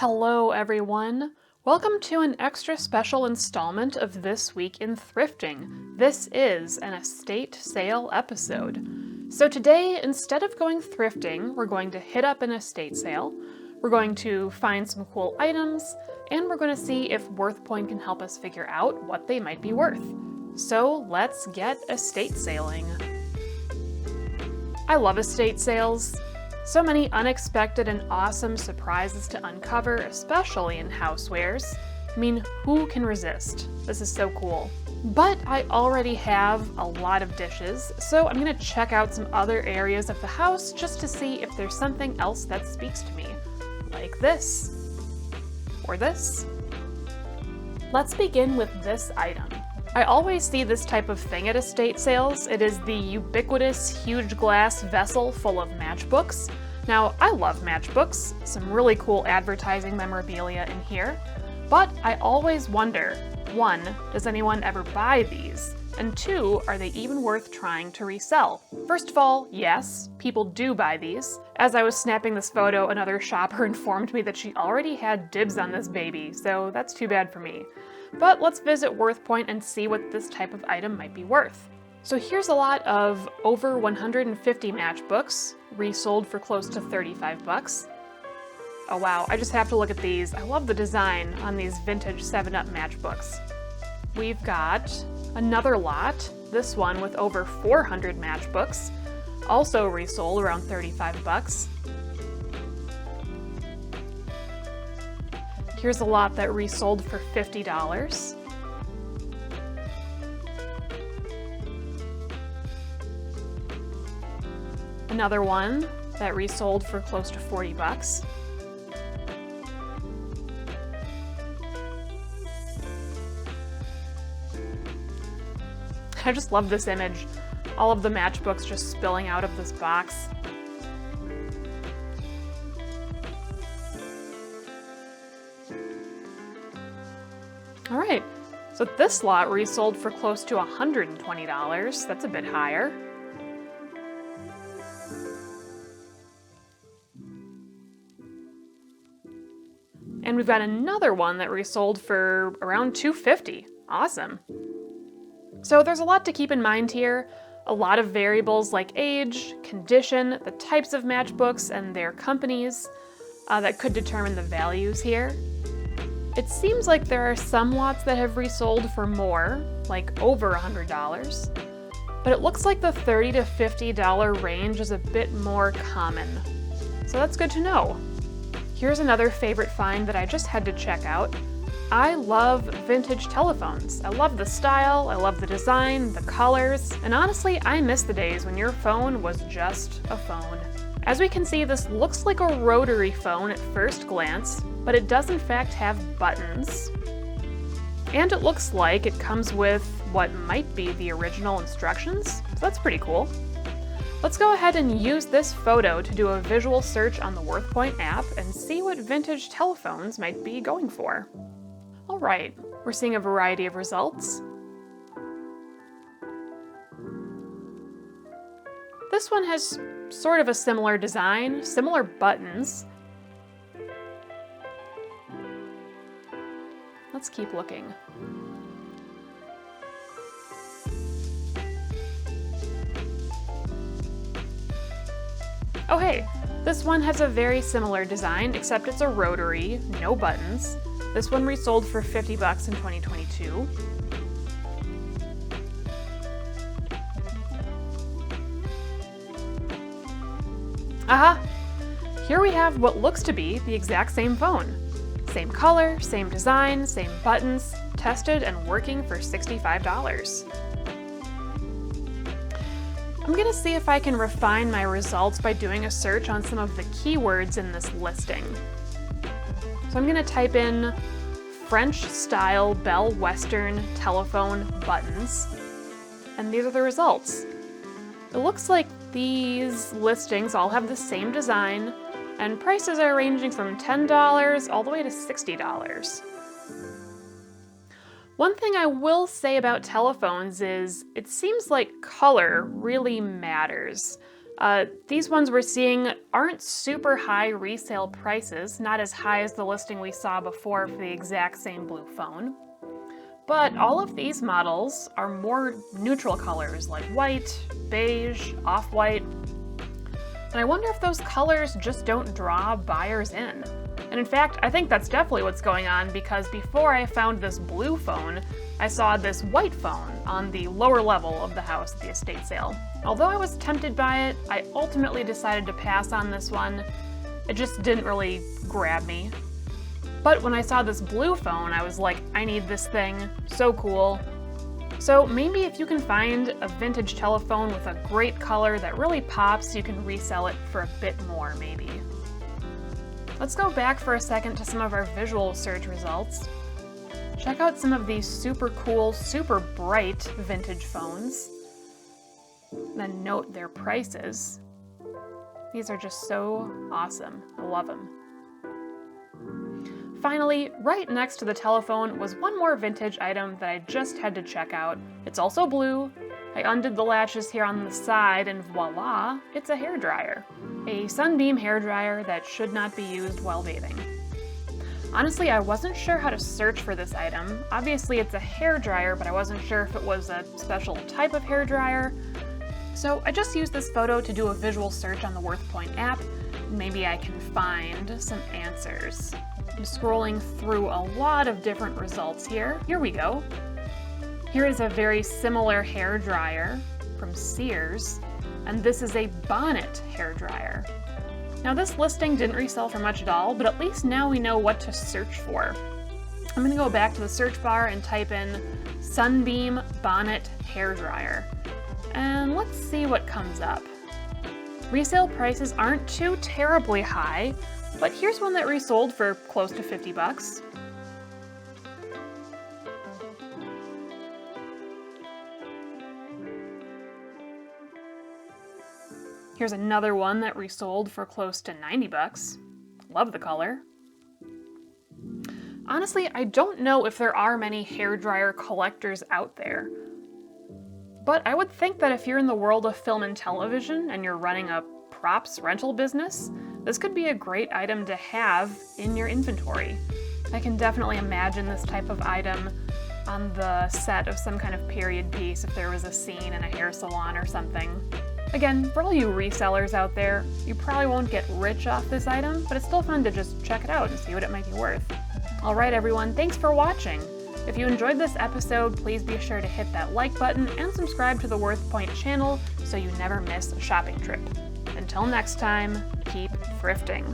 Hello everyone! Welcome to an extra special installment of This Week in Thrifting. This is an estate sale episode. So today, instead of going thrifting, we're going to hit up an estate sale, we're going to find some cool items, and we're going to see if WorthPoint can help us figure out what they might be worth. So let's get estate sailing. I love estate sales. So many unexpected and awesome surprises to uncover, especially in housewares. I mean, who can resist? This is so cool. But I already have a lot of dishes, so I'm gonna check out some other areas of the house just to see if there's something else that speaks to me. Like this. Or this. Let's begin with this item. I always see this type of thing at estate sales. It is the ubiquitous huge glass vessel full of matchbooks. Now, I love matchbooks, some really cool advertising memorabilia in here, but I always wonder, 1, does anyone ever buy these? And 2, are they even worth trying to resell? First of all, yes, people do buy these. As I was snapping this photo, another shopper informed me that she already had dibs on this baby, so that's too bad for me. But let's visit WorthPoint and see what this type of item might be worth. So here's a lot of over 150 matchbooks, resold for close to 35 bucks. Oh wow, I just have to look at these. I love the design on these vintage 7-Up matchbooks. We've got another lot, this one with over 400 matchbooks, also resold around 35 bucks. Here's a lot that resold for $50. Another one that resold for close to 40 bucks. I just love this image. All of the matchbooks just spilling out of this box. All right, so this lot resold for close to $120. That's a bit higher. And we've got another one that resold for around $250. Awesome. So there's a lot to keep in mind here. A lot of variables like age, condition, the types of matchbooks, and their companies that could determine the values here. It seems like there are some lots that have resold for more, like over $100, but it looks like the $30 to $50 range is a bit more common. So that's good to know. Here's another favorite find that I just had to check out. I love vintage telephones. I love the style, I love the design, the colors, and honestly, I miss the days when your phone was just a phone. As we can see, this looks like a rotary phone at first glance, but it does in fact have buttons. And it looks like it comes with what might be the original instructions, so that's pretty cool. Let's go ahead and use this photo to do a visual search on the WorthPoint app and see what vintage telephones might be going for. All right, we're seeing a variety of results. This one has sort of a similar design, similar buttons. Let's keep looking. Oh hey, this one has a very similar design, except it's a rotary, no buttons. This one resold for 50 bucks in 2022. Aha! Here we have what looks to be the exact same phone. Same color, same design, same buttons, tested and working for $65. I'm gonna see if I can refine my results by doing a search on some of the keywords in this listing. So I'm gonna type in French-style Bell Western telephone buttons, and these are the results. It looks like these listings all have the same design, and prices are ranging from $10 all the way to $60. One thing I will say about telephones is it seems like color really matters. These ones we're seeing aren't super high resale prices, not as high as the listing we saw before for the exact same blue phone. But all of these models are more neutral colors like white, beige, off-white. And I wonder if those colors just don't draw buyers in. And in fact, I think that's definitely what's going on, because before I found this blue phone, I saw this white phone on the lower level of the house at the estate sale. Although I was tempted by it, I ultimately decided to pass on this one. It just didn't really grab me. But when I saw this blue phone, I was like, I need this thing, so cool. So maybe if you can find a vintage telephone with a great color that really pops, you can resell it for a bit more, maybe. Let's go back for a second to some of our visual search results. Check out some of these super cool, super bright vintage phones. Then note their prices. These are just so awesome. I love them. Finally, right next to the telephone was one more vintage item that I just had to check out. It's also blue. I undid the latches here on the side and voila, it's a hairdryer. A Sunbeam hairdryer that should not be used while bathing. Honestly, I wasn't sure how to search for this item. Obviously it's a hairdryer, but I wasn't sure if it was a special type of hairdryer. So I just used this photo to do a visual search on the WorthPoint app. Maybe I can find some answers. I'm scrolling through a lot of different results here. Here we go. Here is a very similar hairdryer from Sears, and this is a bonnet hairdryer. Now this listing didn't resell for much at all, but at least now we know what to search for. I'm gonna go back to the search bar and type in Sunbeam bonnet hairdryer. And let's see what comes up. Resale prices aren't too terribly high, but here's one that resold for close to 50 bucks. Here's another one that resold for close to 90 bucks. Love the color. Honestly, I don't know if there are many hairdryer collectors out there. But I would think that if you're in the world of film and television and you're running a props rental business, this could be a great item to have in your inventory. I can definitely imagine this type of item on the set of some kind of period piece if there was a scene in a hair salon or something. Again, for all you resellers out there, you probably won't get rich off this item, but it's still fun to just check it out and see what it might be worth. Alright everyone, thanks for watching! If you enjoyed this episode, please be sure to hit that like button and subscribe to the WorthPoint channel so you never miss a shopping trip. Until next time, keep thrifting.